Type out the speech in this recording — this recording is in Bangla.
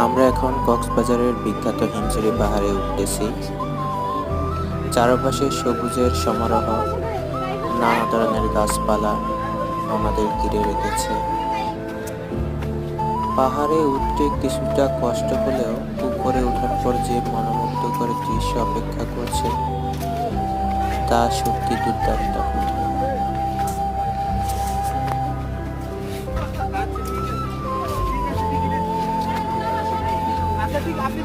আমরা এখন কক্সবাজারের বিখ্যাত হিমছড়ি পাহাড়ে উঠতেছি। চারপাশে সবুজের সমারোহ, নানা ধরনের গাছপালা আমাদের ঘিরে রেখেছে। পাহাড়ে উঠতে কিছুটা কষ্ট হলেও উপরে ওঠার পর যে মনোমুগ্ধকর দৃশ্য অপেক্ষা করছে তা সত্যি দুর্দান্ত। আপনি